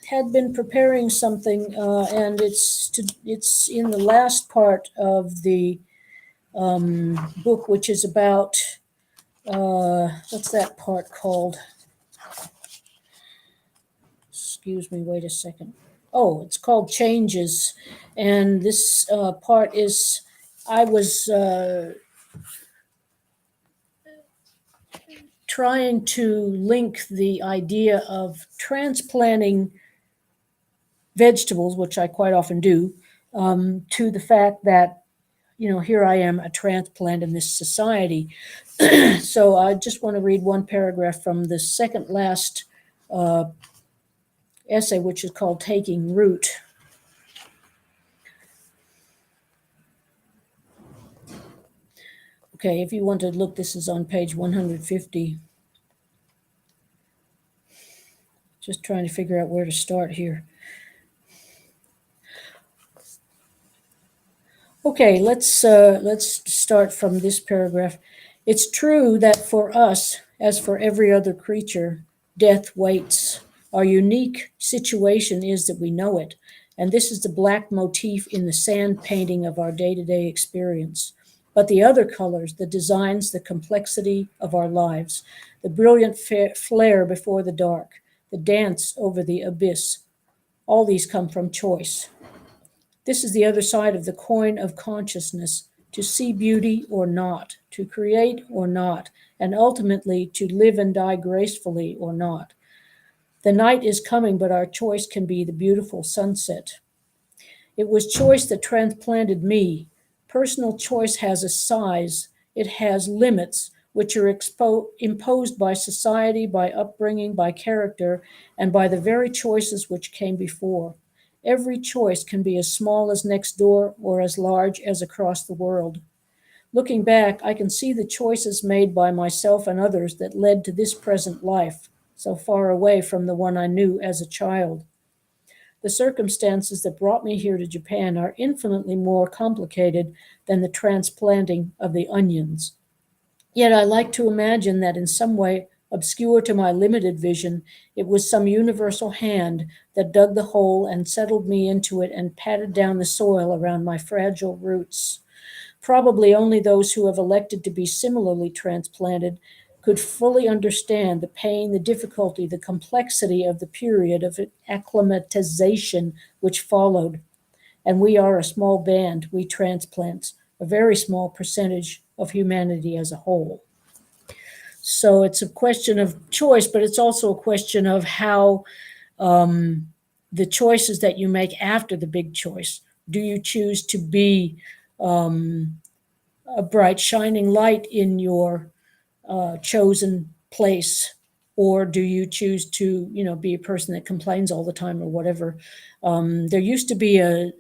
had been preparing something, and it's in the last part of the book, which is about what's that part called? Excuse me, wait a second. Oh, it's called Changes, and this part is I was trying to link the idea of transplanting vegetables, which I quite often do, to the fact that here I am, a transplant in this society. So I just want to read one paragraph from the second last uh, essay, which is called Taking Root. Okay, if you want to look, this is on page 150. Just trying to figure out where to start here. Okay, let's start from this paragraph. It's true that for us, as for every other creature, death waits. Our unique situation is that we know it, and this is the black motif in the sand painting of our day-to-day experience. But the other colors, the designs, the complexity of our lives, the brilliant flare before the dark, the dance over the abyss, all these come from choice. This is the other side of the coin of consciousness: to see beauty or not, to create or not, and ultimately to live and die gracefully or not. The night is coming, but our choice can be the beautiful sunset. It was choice that transplanted me. Personal choice has a size, it has limits, which are imposed by society, by upbringing, by character, and by the very choices which came before. Every choice can be as small as next door or as large as across the world. Looking back, I can see the choices made by myself and others that led to this present life, so far away from the one I knew as a child. The circumstances that brought me here to Japan are infinitely more complicated than the transplanting of the onions. Yet I like to imagine that in some way obscure to my limited vision, it was some universal hand that dug the hole and settled me into it and patted down the soil around my fragile roots. Probably only those who have elected to be similarly transplanted could fully understand the pain, the difficulty, the complexity of the period of acclimatization which followed. And we are a small band, we transplants, a very small percentage of humanity as a whole. So it's a question of choice, but it's also a question of how the choices that you make after the big choice. Do you choose to be a bright, shining light in your chosen place? Or do you choose to, be a person that complains all the time or whatever? There used to be a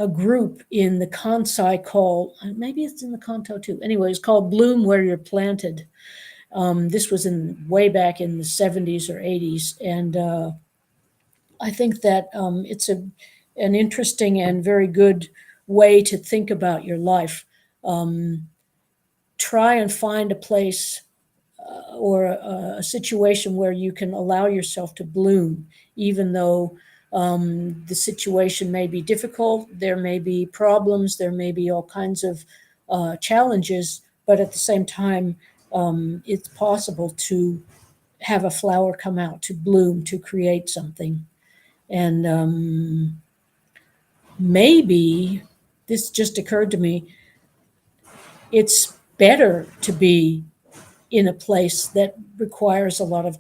group in the Kansai called, maybe it's in the Kanto too. Anyway, it's called Bloom Where You're Planted. This was in way back in the 70s or 80s, and I think that it's an interesting and very good way to think about your life. Try and find a place or a situation where you can allow yourself to bloom, even though The situation may be difficult, there may be problems, there may be all kinds of challenges, but at the same time, it's possible to have a flower come out, to bloom, to create something. And maybe this just occurred to me, it's better to be in a place that requires a lot of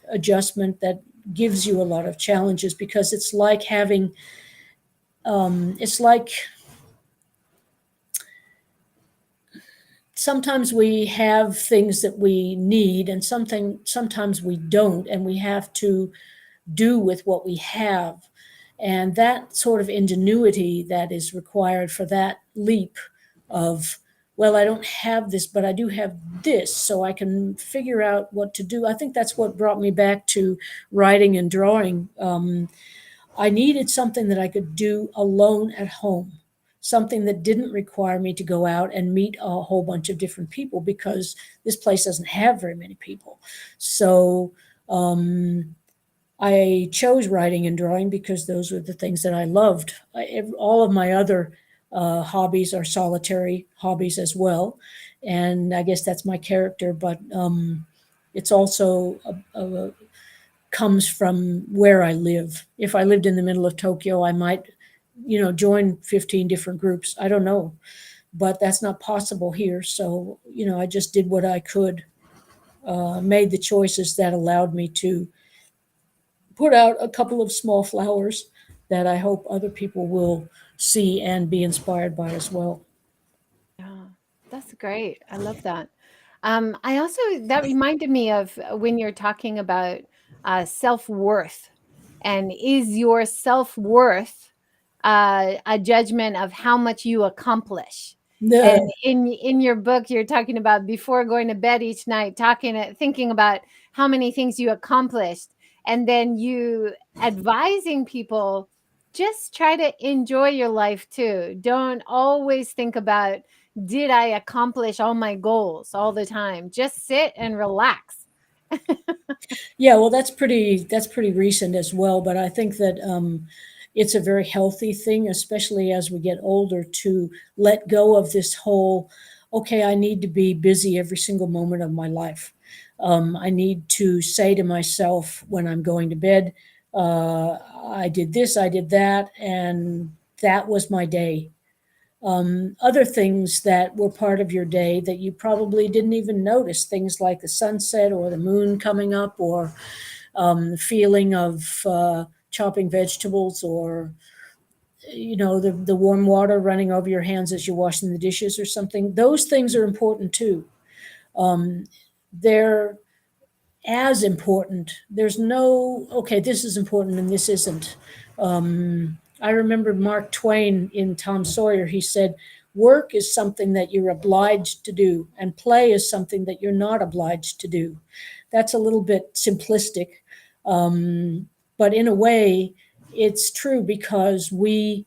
adjustment, that gives you a lot of challenges, because it's like having, it's like sometimes we have things that we need and sometimes we don't, and we have to do with what we have. And that sort of ingenuity that is required for that leap of, well, I don't have this, but I do have this, so I can figure out what to do. I think that's what brought me back to writing and drawing. I needed something that I could do alone at home, something that didn't require me to go out and meet a whole bunch of different people, because this place doesn't have very many people. So I chose writing and drawing because those were the things that I loved. All of my other hobbies are solitary hobbies as well, and I guess that's my character. But it's also comes from where I live. If I lived in the middle of Tokyo, I might, join 15 different groups. I don't know, but that's not possible here. So, I just did what I could, made the choices that allowed me to put out a couple of small flowers that I hope other people will see and be inspired by as well. Yeah, that's great. I love that. I also that reminded me of when you're talking about self-worth, and is your self-worth a judgment of how much you accomplish? And No. in your book, you're talking about before going to bed each night, thinking about how many things you accomplished, and then you advising people just try to enjoy your life too. Don't always think about, did I accomplish all my goals all the time? Just sit and relax. Yeah, well, that's pretty recent as well. But I think that it's a very healthy thing, especially as we get older, to let go of this whole, okay, I need to be busy every single moment of my life. I need to say to myself when I'm going to bed, I did this, I did that, and that was my day. Other things that were part of your day that you probably didn't even notice, things like the sunset or the moon coming up, or the feeling of chopping vegetables, or the warm water running over your hands as you're washing the dishes or something. Those things are important too. They're as important. There's no, okay, this is important and this isn't. I remember Mark Twain in Tom Sawyer. He said, work is something that you're obliged to do, and play is something that you're not obliged to do. That's a little bit simplistic, but in a way, it's true, because we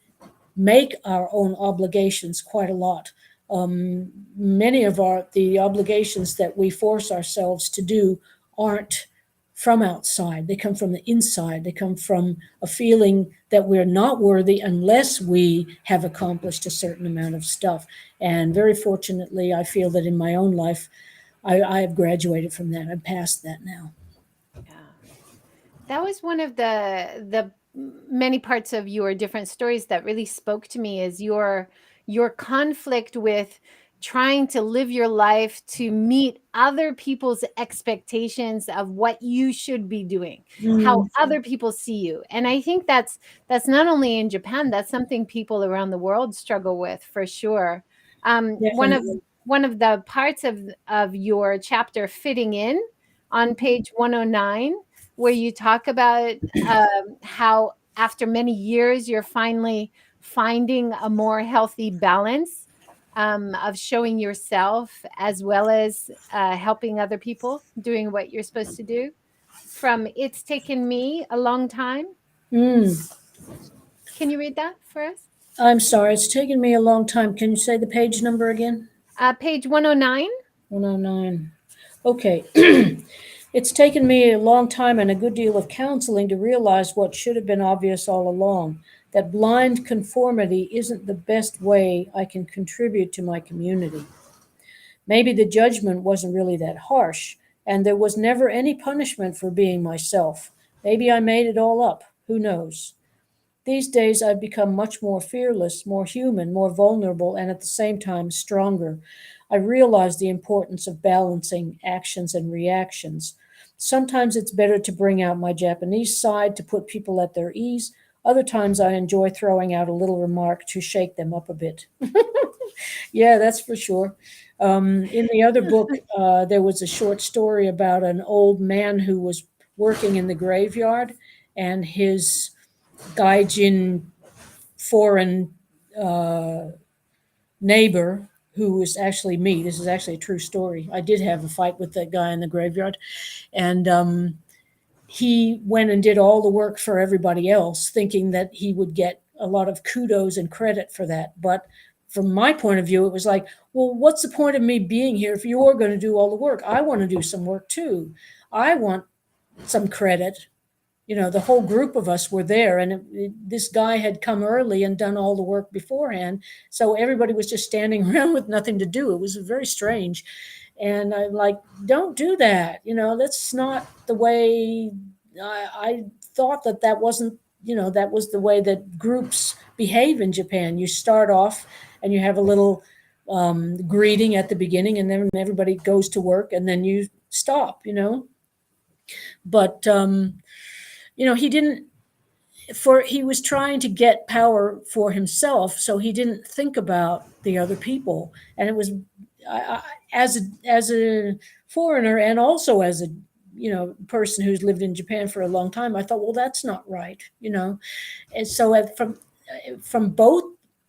make our own obligations quite a lot. Many of the obligations that we force ourselves to do aren't from outside. They come from the inside. They come from a feeling that we're not worthy unless we have accomplished a certain amount of stuff. And very fortunately, I feel that in my own life, I have graduated from that. I'm past that now. Yeah. That was one of the many parts of your different stories that really spoke to me, is your conflict with trying to live your life to meet other people's expectations of what you should be doing, how Mm, other people see you. And I think that's not only in Japan, that's something people around the world struggle with for sure. One of definitely. the parts of your chapter, fitting in, on page 109, where you talk about how after many years you're finally finding a more healthy balance of showing yourself as well as helping other people doing what you're supposed to do. From It's Taken Me a Long Time. Mm, Can you read that for us? I'm sorry, it's taken me a long time. Can you say the page number again? Page 109. 109. Okay. It's taken me a long time and a good deal of counseling to realize what should have been obvious all along, that blind conformity isn't the best way I can contribute to my community. Maybe the judgment wasn't really that harsh, and there was never any punishment for being myself. Maybe I made it all up. Who knows? These days, I've become much more fearless, more human, more vulnerable, and at the same time, stronger. I realize the importance of balancing actions and reactions. Sometimes it's better to bring out my Japanese side to put people at their ease. Other times, I enjoy throwing out a little remark to shake them up a bit. Yeah, that's for sure. In the other book, there was a short story about an old man who was working in the graveyard, and his gaijin foreign uh, neighbor, who was actually me. This is actually a true story. I did have a fight with that guy in the graveyard, and he went and did all the work for everybody else, thinking that he would get a lot of kudos and credit for that. But from my point of view, it was like, well, what's the point of me being here if you're going to do all the work? I want to do some work too. I want some credit. The whole group of us were there, and this guy had come early and done all the work beforehand. So everybody was just standing around with nothing to do. It was very strange. And I'm like, don't do that. That's not the way. I thought that wasn't, that was the way that groups behave in Japan. You start off and you have a little greeting at the beginning, and then everybody goes to work, and then you stop. But he didn't, he was trying to get power for himself, so he didn't think about the other people. And it was, as a foreigner, and also as a person who's lived in Japan for a long time, I thought, well, that's not right. And so from both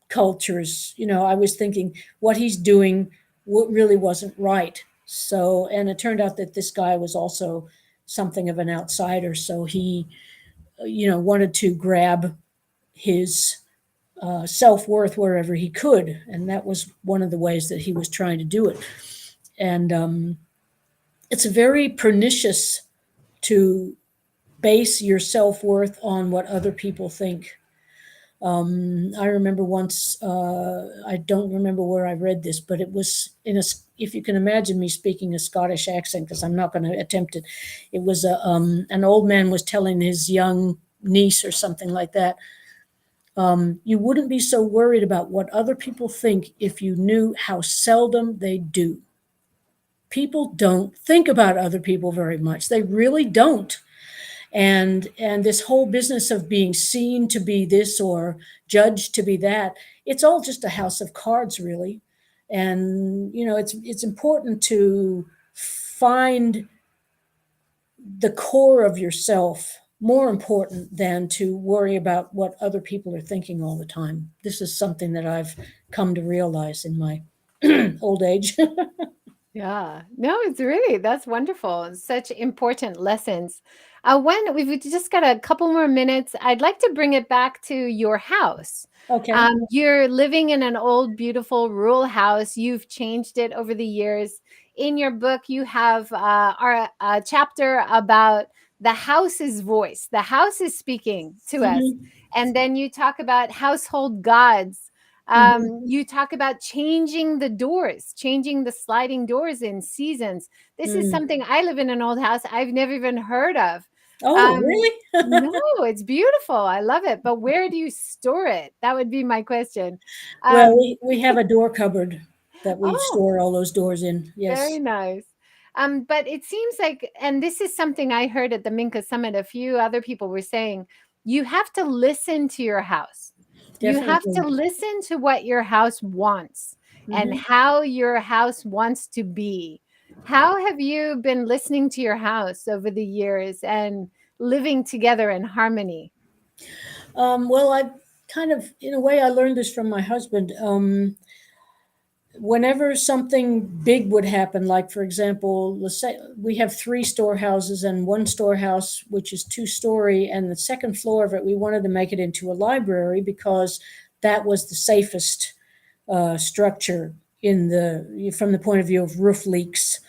cultures, I was thinking what he's doing really wasn't right. So, and it turned out that this guy was also something of an outsider, so he wanted to grab his self-worth wherever he could, and that was one of the ways that he was trying to do it. And it's very pernicious to base your self-worth on what other people think. I remember once, I don't remember where I read this, but it was if you can imagine me speaking a Scottish accent, because I'm not going to attempt it. It was an old man was telling his young niece or something like that. You wouldn't be so worried about what other people think if you knew how seldom they do. People don't think about other people very much. They really don't. And this whole business of being seen to be this or judged to be that, it's all just a house of cards, really. And it's important to find the core of yourself, more important than to worry about what other people are thinking all the time. This is something that I've come to realize in my old age. Yeah. No, that's wonderful. Such important lessons. When we've just got a couple more minutes, I'd like to bring it back to your house. Okay. You're living in an old, beautiful rural house. You've changed it over the years. In your book, you have a chapter about the house's voice. The house is speaking to us. Hmm. And then you talk about household gods. Hmm. You talk about changing the doors, changing the sliding doors in seasons. This is Mm. something. I live in an old house I've never even heard of. Oh, Um, really? no, it's beautiful. I love it. But where do you store it? That would be my question. Well, Um, we have a door cupboard that we oh, store all those doors in. very Yes, nice. But it seems like, and this is something I heard at the Minka Summit, a few other people were saying, you have to listen to your house. You have to definitely. listen to what your house wants and Hmm. how your house wants to be. How have you been listening to your house over the years and living together in harmony? Well, I kind of, in a way, I learned this from my husband. Whenever something big would happen, like for example, let's say we have three storehouses and one storehouse, which is two-story, and the second floor of it, we wanted to make it into a library because that was the safest structure from the point of view of roof leaks.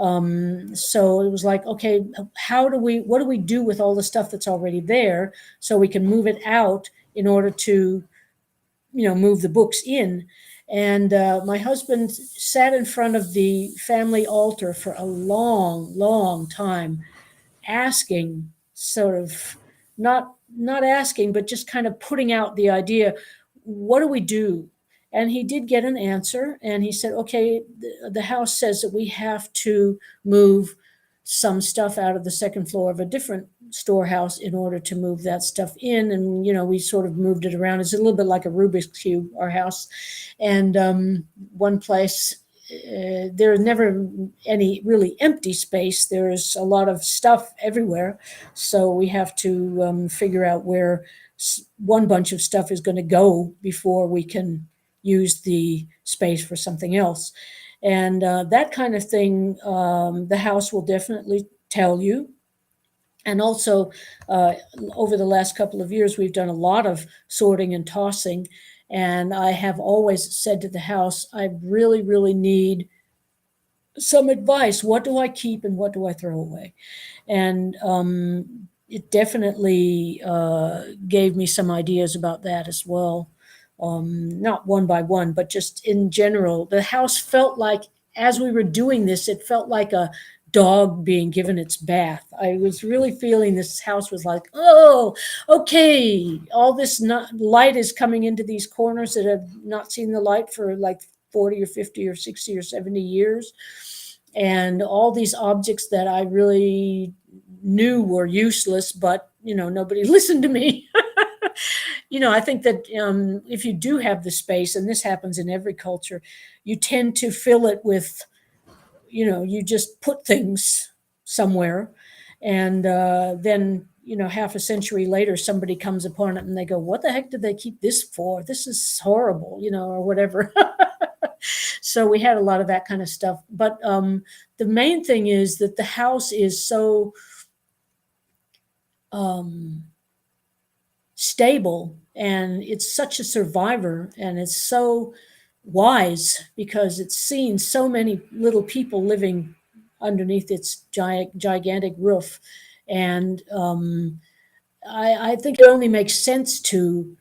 So it was like, okay, what do we do with all the stuff that's already there so we can move it out in order to, move the books in. And my husband sat in front of the family altar for a long, long time, asking, sort of, not asking, but just kind of putting out the idea, what do we do? And he did get an answer, and he said, okay, the house says that we have to move some stuff out of the second floor of a different storehouse in order to move that stuff in. And we sort of moved it around. It's a little bit like a Rubik's cube, our house. And one place, there's never any really empty space. There's a lot of stuff everywhere. So we have to figure out where one bunch of stuff is going to go before we can use the space for something else. And that kind of thing, the house will definitely tell you. And also, uh, over the last couple of years, we've done a lot of sorting and tossing. And I have always said to the house, I really, really need some advice. What do I keep and what do I throw away? And it definitely gave me some ideas about that as well. Not one by one, but just in general. The house felt like, as we were doing this, it felt like a dog being given its bath. I was really feeling this house was like, oh, okay, all this light is coming into these corners that have not seen the light for like 40 or 50 or 60 or 70 years. And all these objects that I really knew were useless, but nobody listened to me. I think that if you do have the space, and this happens in every culture, you tend to fill it with, you just put things somewhere, and then half a century later, somebody comes upon it and they go, "What the heck did they keep this for? This is horrible," or whatever. So we had a lot of that kind of stuff. But the main thing is that the house is so stable, and it's such a survivor, and it's so wise because it's seen so many little people living underneath its gigantic roof. And I think it only makes sense to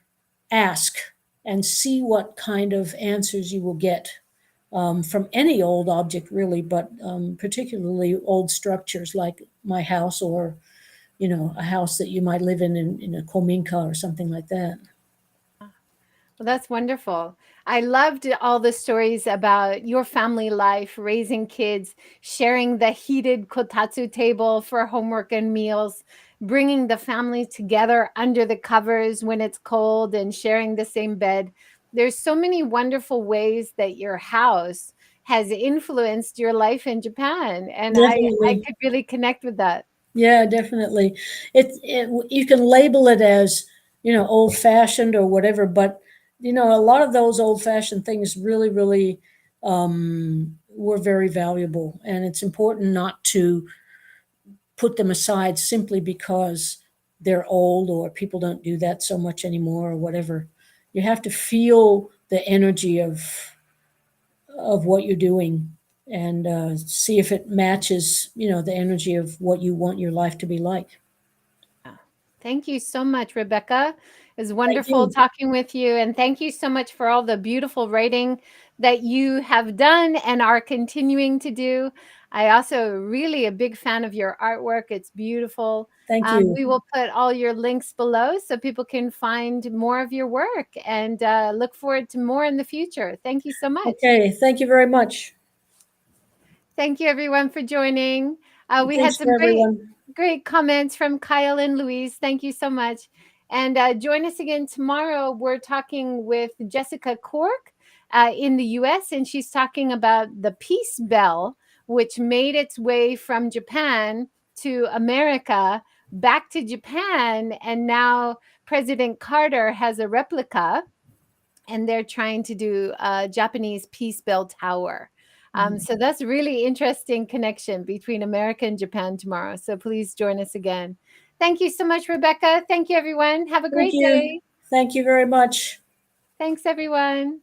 ask and see what kind of answers you will get from any old object, really, but particularly old structures like my house, or a house that you might live in a kominka or something like that. Well, that's wonderful. I loved all the stories about your family life, raising kids, sharing the heated kotatsu table for homework and meals, bringing the family together under the covers when it's cold, and sharing the same bed. There's so many wonderful ways that your house has influenced your life in Japan, and I Definitely. could really connect with that. Yeah, definitely. You can label it as, old fashioned or whatever, but a lot of those old fashioned things really, really were very valuable, and it's important not to put them aside simply because they're old or people don't do that so much anymore or whatever. You have to feel the energy of what you're doing, and see if it matches, the energy of what you want your life to be like. Yeah. Thank you so much, Rebecca. It was Thank wonderful you. talking with you. And thank you so much for all the beautiful writing that you have done and are continuing to do. I also really a big fan of your artwork. It's beautiful. Thank you. We will put all your links below so people can find more of your work, and look forward to more in the future. Thank you so much. Okay, thank you very much. Thank you, everyone, for joining. We had Thanks some for everyone. great comments from Kyle and Louise. Thank you so much. And join us again tomorrow. We're talking with Jessica Cork in the US, and she's talking about the Peace Bell, which made its way from Japan to America, back to Japan. And now President Carter has a replica, and they're trying to do a Japanese Peace Bell Tower. Mhm. So that's a really interesting connection between America and Japan tomorrow. So please join us again. Thank you so much, Rebecca. Thank you, everyone. Have a Thank great you. day. Thank you very much. Thanks, everyone.